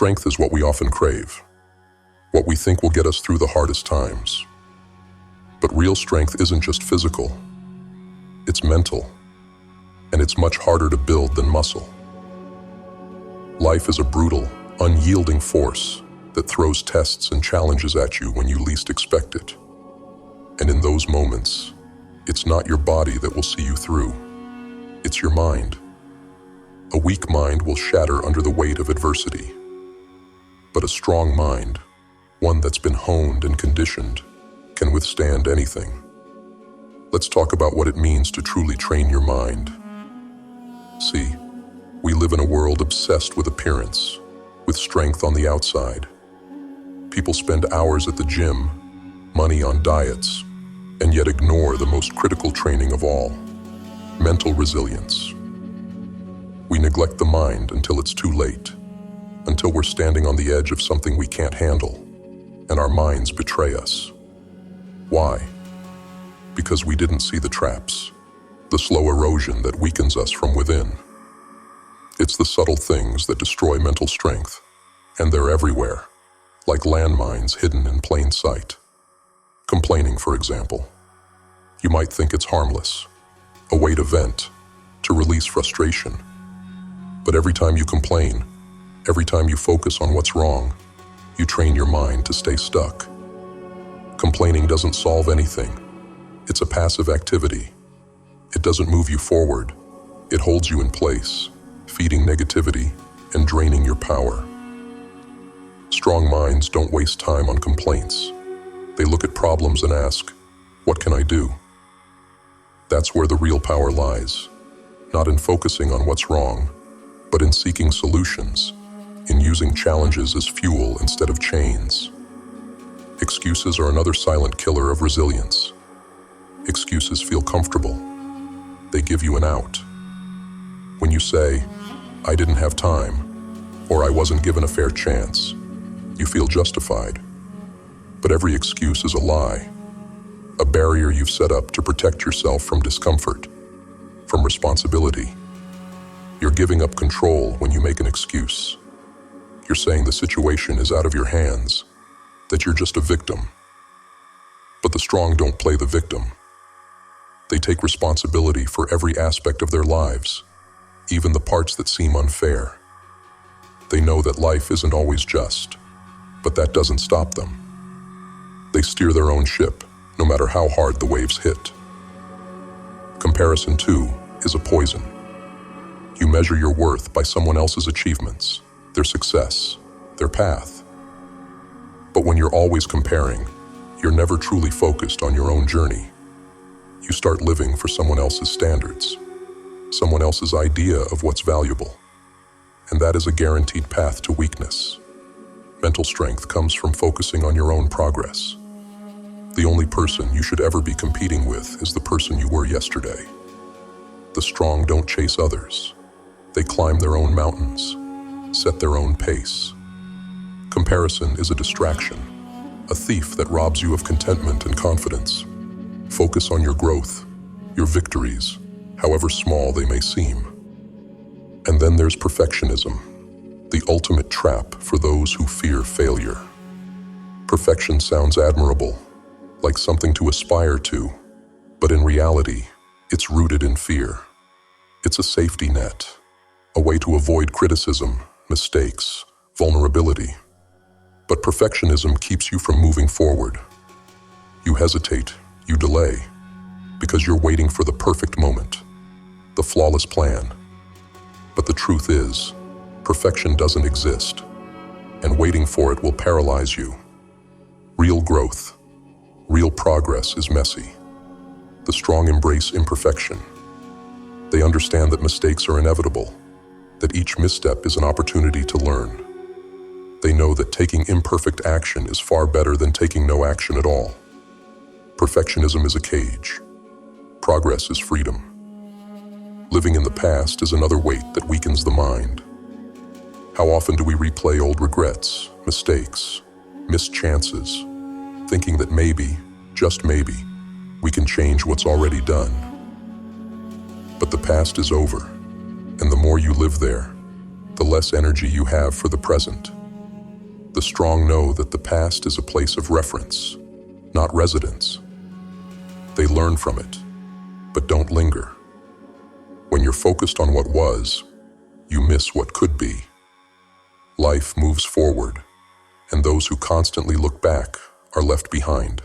Strength is what we often crave, what we think will get us through the hardest times. But real strength isn't just physical, it's mental, and it's much harder to build than muscle. Life is a brutal, unyielding force that throws tests and challenges at you when you least expect it. And in those moments, it's not your body that will see you through, it's your mind. A weak mind will shatter under the weight of adversity. But a strong mind, one that's been honed and conditioned, can withstand anything. Let's talk about what it means to truly train your mind. See, we live in a world obsessed with appearance, with strength on the outside. People spend hours at the gym, money on diets, and yet ignore the most critical training of all, mental resilience. We neglect the mind until it's too late, until we're standing on the edge of something we can't handle, and our minds betray us. Why? Because we didn't see the traps, the slow erosion that weakens us from within. It's the subtle things that destroy mental strength, and they're everywhere, like landmines hidden in plain sight. Complaining, for example. You might think it's harmless, a way to vent, to release frustration. But every time you complain, every time you focus on what's wrong, you train your mind to stay stuck. Complaining doesn't solve anything. It's a passive activity. It doesn't move you forward. It holds you in place, feeding negativity and draining your power. Strong minds don't waste time on complaints. They look at problems and ask, what can I do? That's where the real power lies, not in focusing on what's wrong, but in seeking solutions, in using challenges as fuel instead of chains. Excuses are another silent killer of resilience. Excuses feel comfortable. They give you an out. When you say, I didn't have time, or I wasn't given a fair chance, you feel justified. But every excuse is a lie, a barrier you've set up to protect yourself from discomfort, from responsibility. You're giving up control when you make an excuse. You're saying the situation is out of your hands, that you're just a victim. But the strong don't play the victim. They take responsibility for every aspect of their lives, even the parts that seem unfair. They know that life isn't always just, but that doesn't stop them. They steer their own ship, no matter how hard the waves hit. Comparison, too, is a poison. You measure your worth by someone else's achievements, their success, their path. But when you're always comparing, you're never truly focused on your own journey. You start living for someone else's standards, someone else's idea of what's valuable. And that is a guaranteed path to weakness. Mental strength comes from focusing on your own progress. The only person you should ever be competing with is the person you were yesterday. The strong don't chase others. They climb their own mountains, set their own pace. Comparison is a distraction, a thief that robs you of contentment and confidence. Focus on your growth, your victories, however small they may seem. And then there's perfectionism, the ultimate trap for those who fear failure. Perfection sounds admirable, like something to aspire to, but in reality, it's rooted in fear. It's a safety net, a way to avoid criticism, mistakes, vulnerability. But perfectionism keeps you from moving forward. You hesitate, you delay, because you're waiting for the perfect moment, the flawless plan. But the truth is, perfection doesn't exist, and waiting for it will paralyze you. Real growth, real progress is messy. The strong embrace imperfection. They understand that mistakes are inevitable, that each misstep is an opportunity to learn. They know that taking imperfect action is far better than taking no action at all. Perfectionism is a cage. Progress is freedom. Living in the past is another weight that weakens the mind. How often do we replay old regrets, mistakes, missed chances, thinking that maybe, just maybe, we can change what's already done? But the past is over, and the more you live there, the less energy you have for the present. The strong know that the past is a place of reference, not residence. They learn from it, but don't linger. When you're focused on what was, you miss what could be. Life moves forward, and those who constantly look back are left behind.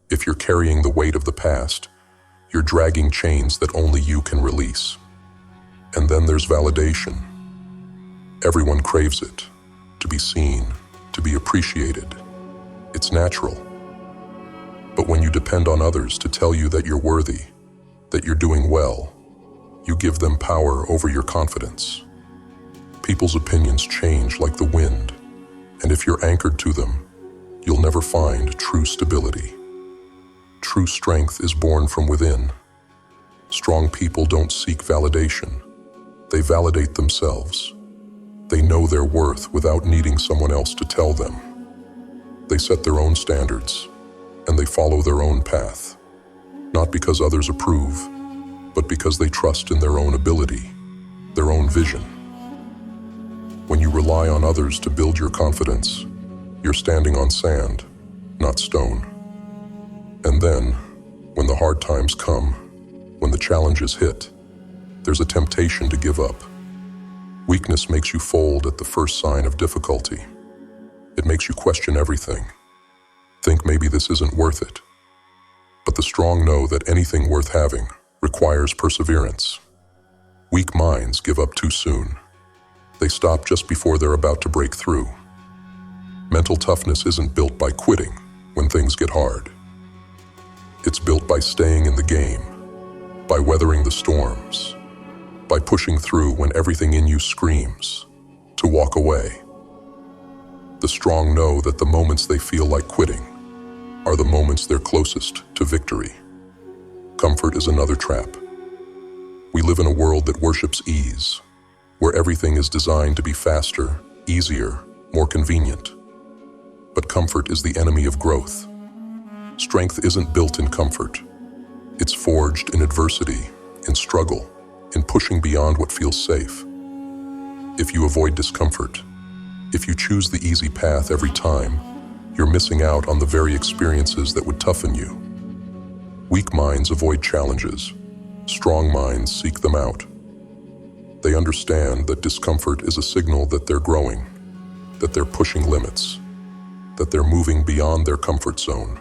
If you're carrying the weight of the past, you're dragging chains that only you can release. And then there's validation. Everyone craves it, to be seen, to be appreciated. It's natural. But when you depend on others to tell you that you're worthy, that you're doing well, you give them power over your confidence. People's opinions change like the wind, and if you're anchored to them, you'll never find true stability. True strength is born from within. Strong people don't seek validation. They validate themselves. They know their worth without needing someone else to tell them. They set their own standards, and they follow their own path, not because others approve, but because they trust in their own ability, their own vision. When you rely on others to build your confidence, you're standing on sand, not stone. And then, when the hard times come, when the challenges hit, there's a temptation to give up. Weakness makes you fold at the first sign of difficulty. It makes you question everything. Think maybe this isn't worth it. But the strong know that anything worth having requires perseverance. Weak minds give up too soon. They stop just before they're about to break through. Mental toughness isn't built by quitting when things get hard. It's built by staying in the game, by weathering the storms, by pushing through when everything in you screams to walk away. The strong know that the moments they feel like quitting are the moments they're closest to victory. Comfort is another trap. We live in a world that worships ease, where everything is designed to be faster, easier, more convenient. But comfort is the enemy of growth. Strength isn't built in comfort. It's forged in adversity, in struggle, in pushing beyond what feels safe. If you avoid discomfort, if you choose the easy path every time, you're missing out on the very experiences that would toughen you. Weak minds avoid challenges. Strong minds seek them out. They understand that discomfort is a signal that they're growing, that they're pushing limits, that they're moving beyond their comfort zone.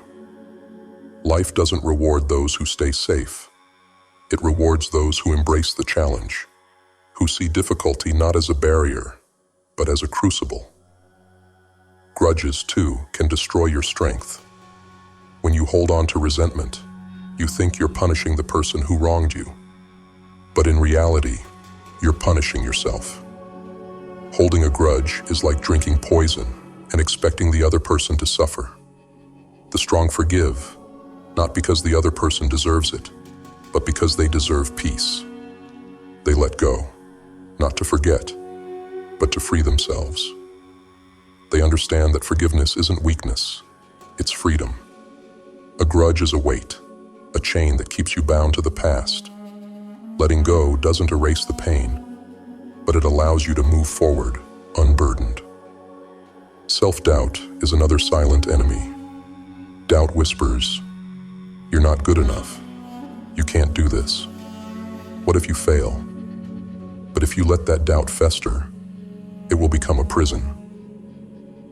Life doesn't reward those who stay safe. It rewards those who embrace the challenge, who see difficulty not as a barrier, but as a crucible. Grudges, too, can destroy your strength. When you hold on to resentment, you think you're punishing the person who wronged you. But in reality, you're punishing yourself. Holding a grudge is like drinking poison and expecting the other person to suffer. The strong forgive, not because the other person deserves it, but because they deserve peace. They let go, not to forget, but to free themselves. They understand that forgiveness isn't weakness, it's freedom. A grudge is a weight, a chain that keeps you bound to the past. Letting go doesn't erase the pain, but it allows you to move forward, unburdened. Self-doubt is another silent enemy. Doubt whispers, "You're not good enough. You can't do this. What if you fail?" But if you let that doubt fester, it will become a prison.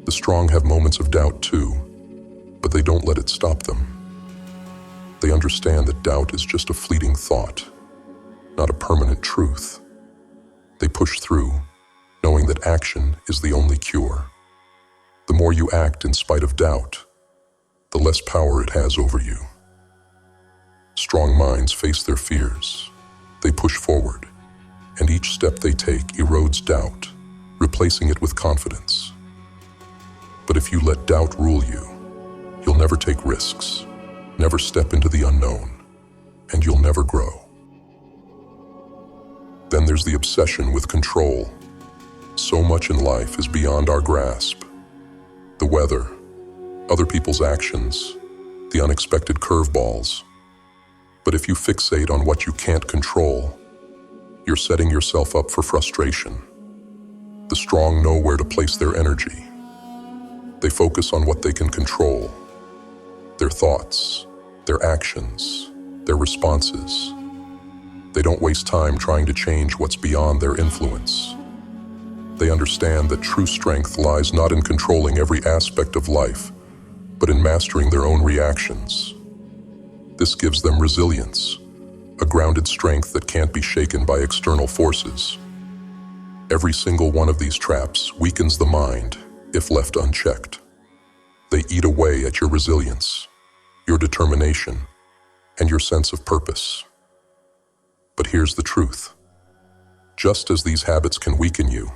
The strong have moments of doubt too, but they don't let it stop them. They understand that doubt is just a fleeting thought, not a permanent truth. They push through, knowing that action is the only cure. The more you act in spite of doubt, the less power it has over you. Strong minds face their fears. They push forward, and each step they take erodes doubt, replacing it with confidence. But if you let doubt rule you, you'll never take risks, never step into the unknown, and you'll never grow. Then there's the obsession with control. So much in life is beyond our grasp. The weather, other people's actions, the unexpected curveballs. But if you fixate on what you can't control, you're setting yourself up for frustration. The strong know where to place their energy, They focus on what they can control: their thoughts, their actions, their responses. They don't waste time trying to change what's beyond their influence. They understand that true strength lies not in controlling every aspect of life, but in mastering their own reactions. This gives them resilience, a grounded strength that can't be shaken by external forces. Every single one of these traps weakens the mind if left unchecked. They eat away at your resilience, your determination, and your sense of purpose. But here's the truth. Just as these habits can weaken you,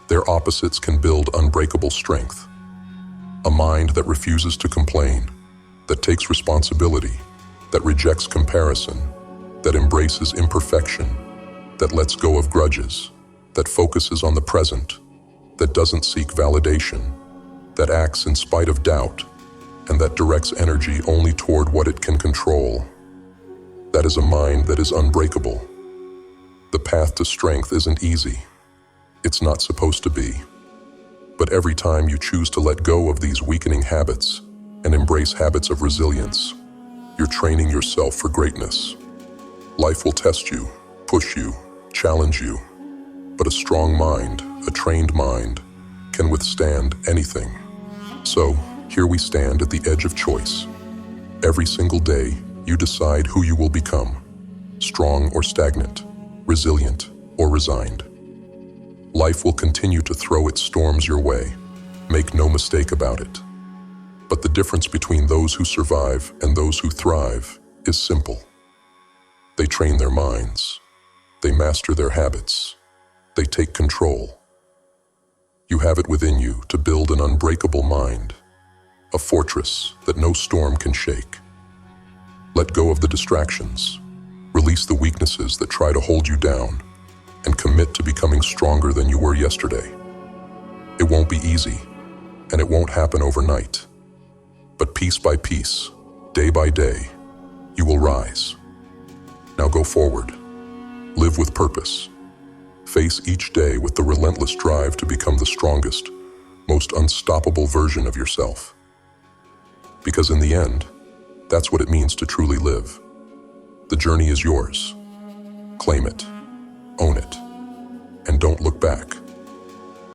their opposites can build unbreakable strength. A mind that refuses to complain, that takes responsibility, that rejects comparison, that embraces imperfection, that lets go of grudges, that focuses on the present, that doesn't seek validation, that acts in spite of doubt, and that directs energy only toward what it can control. That is a mind that is unbreakable. The path to strength isn't easy. It's not supposed to be. But every time you choose to let go of these weakening habits and embrace habits of resilience, you're training yourself for greatness. Life will test you, push you, challenge you. But a strong mind, a trained mind, can withstand anything. So, here we stand at the edge of choice. Every single day, you decide who you will become: strong or stagnant, resilient or resigned. Life will continue to throw its storms your way, make no mistake about it. But the difference between those who survive and those who thrive is simple. They train their minds, they master their habits, they take control. You have it within you to build an unbreakable mind, a fortress that no storm can shake. Let go of the distractions, release the weaknesses that try to hold you down, and commit to becoming stronger than you were yesterday. It won't be easy, and it won't happen overnight. But piece by piece, day by day, you will rise. Now go forward. Live with purpose. Face each day with the relentless drive to become the strongest, most unstoppable version of yourself. Because in the end, that's what it means to truly live. The journey is yours. Claim it, own it, and don't look back.